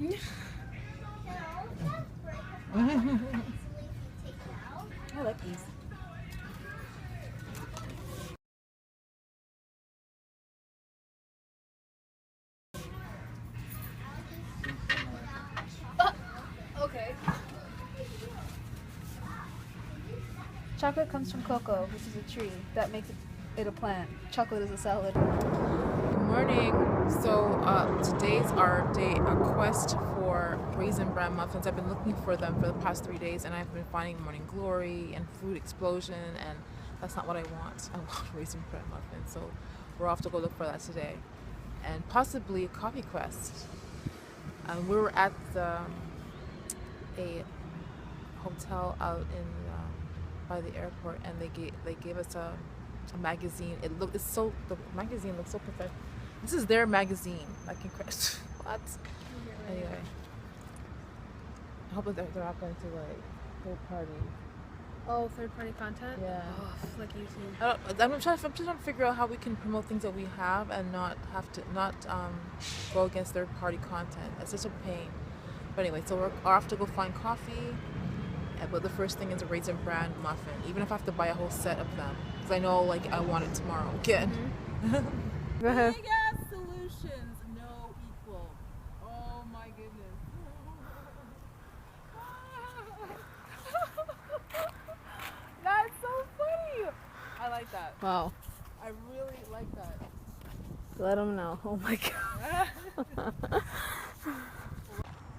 I like these. Okay. Chocolate comes from cocoa, which is a tree. That makes it a plant. Chocolate is a salad. Good morning. So today's our day, a quest for raisin bran muffins. I've been looking for them for the past 3 days, and I've been finding Morning Glory and Food Explosion, and that's not what I want. I want raisin bran muffins. So we're off to go look for that today, and possibly Coffee Quest. We were at a hotel out in by the airport, and they gave us a magazine. The magazine looks so professional. This is their magazine. I can crash. What? Anyway, I hope that they're not going to like third party. Oh, third-party content? Yeah. Oh, like YouTube. I'm just trying to figure out how we can promote things that we have and not have to go against third party content. It's such a pain. But anyway, so we're off to go find coffee. But the first thing is a raisin bran muffin, even if I have to buy a whole set of them, because I know like I want it tomorrow again. Go ahead. Big ass solutions, no equal. Oh my goodness. That's so funny. I like that. Wow. I really like that. Let them know. Oh my god.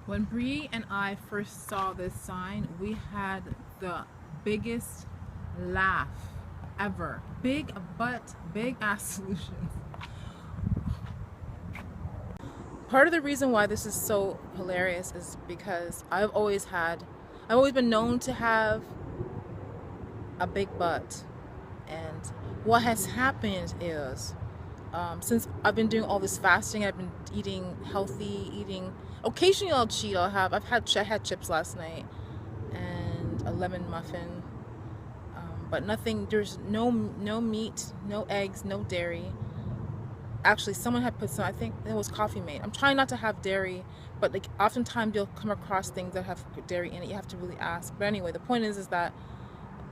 When Bree and I first saw this sign, we had the biggest laugh ever. Big ass solutions. Part of the reason why this is so hilarious is because I've always been known to have a big butt. And what has happened is, since I've been doing all this fasting, I've been eating healthy, occasionally I'll cheat. I had chips last night and a lemon muffin, but nothing. There's no meat, no eggs, no dairy. Actually, someone had put some. I think it was Coffee Mate. I'm trying not to have dairy, but like oftentimes you'll come across things that have dairy in it. You have to really ask. But anyway, the point is that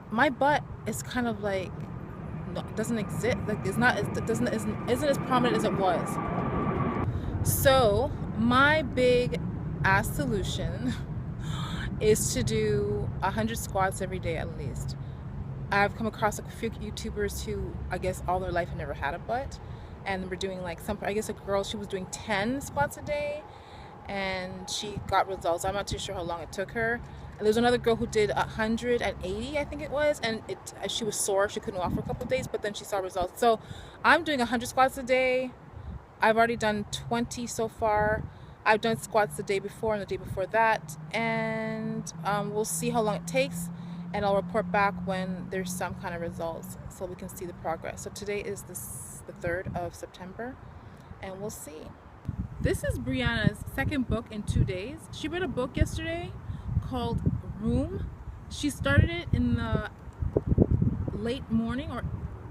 my butt is kind of like doesn't exist. Like isn't as prominent as it was. So my big ass solution is to do 100 squats every day at least. I've come across a few YouTubers who I guess all their life have never had a butt, and we're doing like I guess a girl, she was doing 10 squats a day and she got results. I'm not too sure how long it took her. And there's another girl who did 180, I think it was, and she was sore. She couldn't walk for a couple of days, but then she saw results. So I'm doing 100 squats a day. I've already done 20 so far. I've done squats the day before and the day before that, and we'll see how long it takes, and I'll report back when there's some kind of results so we can see the progress. So today is the 3rd of September, and we'll see. This is Brianna's second book in 2 days. She read a book yesterday called Room. She started it in the late morning or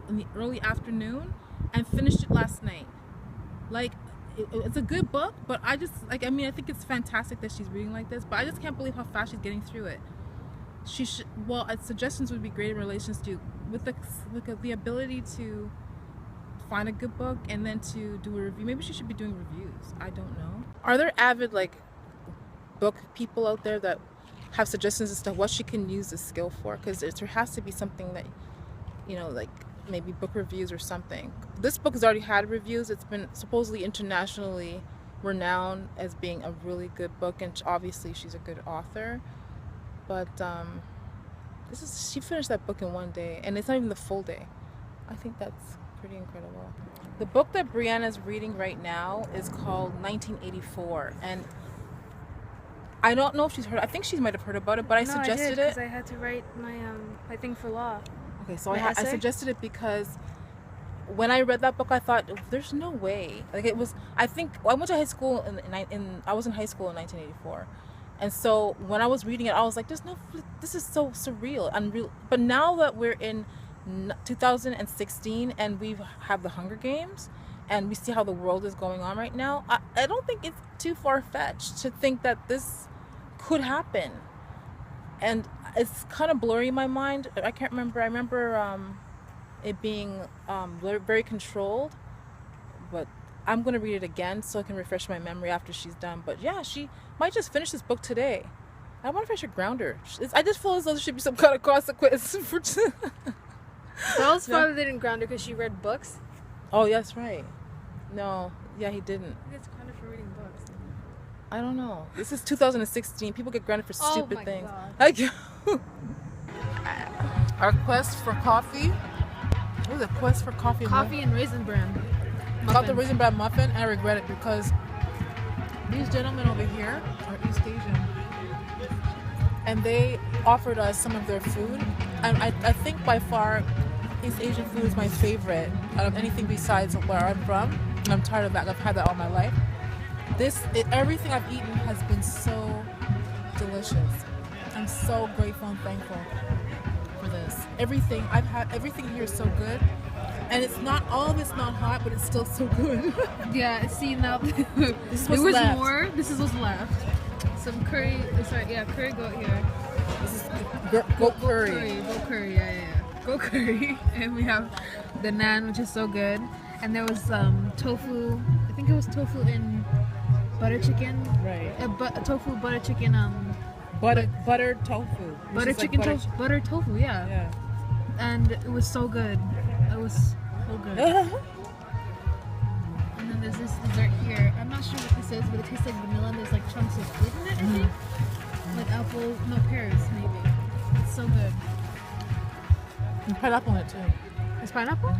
in the early afternoon and finished it last night. Like, it's a good book, but I think it's fantastic that she's reading like this, but I just can't believe how fast she's getting through it. Suggestions would be great in relation to with the ability to find a good book and then to do a review. Maybe she should be doing reviews. I don't know. Are there avid like book people out there that have suggestions as to what she can use this skill for? Because there has to be something that, like maybe book reviews or something. This book has already had reviews. It's been supposedly internationally renowned as being a really good book, and obviously she's a good author. But she finished that book in 1 day, and it's not even the full day. I think that's pretty incredible. The book that Brianna's reading right now is called 1984, and I don't know if she's heard. I think she might have heard about it, but I suggested it because I had to write my thing for law. Okay, so I suggested it because when I read that book, I thought there's no way. Like it was. I think I went to high school I was in high school in 1984, and so when I was reading it, I was like, this is so surreal, unreal. But now that we're in 2016 and we have the Hunger Games, and we see how the world is going on right now, I don't think it's too far-fetched to think that this could happen. And it's kind of blurry in my mind. I can't remember. I remember it being very controlled, but I'm going to read it again so I can refresh my memory after she's done. But yeah, she might just finish this book today. I wonder if I should ground her. I just feel as though there should be some kind of consequence for Bell's father didn't ground her because she read books. Oh, that's right. No, yeah, he didn't. He gets grounded for reading books. I don't know. This is 2016. People get grounded for stupid things. God. Our quest for coffee. What was it? Quest for coffee. Coffee and Raisin Bran. Got the Raisin Bran muffin, and I regret it because these gentlemen over here are East Asian, and they offered us some of their food, and I think by far East Asian food is my favorite out of anything besides where I'm from. And I'm tired of that. I've had that all my life. Everything I've eaten has been so delicious. I'm so grateful and thankful for this. Everything here is so good. And all of it's not hot, but it's still so good. Yeah, see now, This was there was left. more. This is what's left. Some curry. Curry goat here. This is goat curry. Goat curry. Yeah. Goat curry. And we have the naan, which is so good. And there was tofu. I think it was tofu in butter chicken. Right. Tofu butter chicken. Buttered tofu. Butter chicken tofu. Butter tofu. Yeah. Yeah. And it was so good. It was so good. And then there's this dessert here. I'm not sure what this is, but it tastes like vanilla. And there's like chunks of fruit in it, I think. Like apple, no, pears, maybe. It's so good. And pineapple in it too. Is pineapple?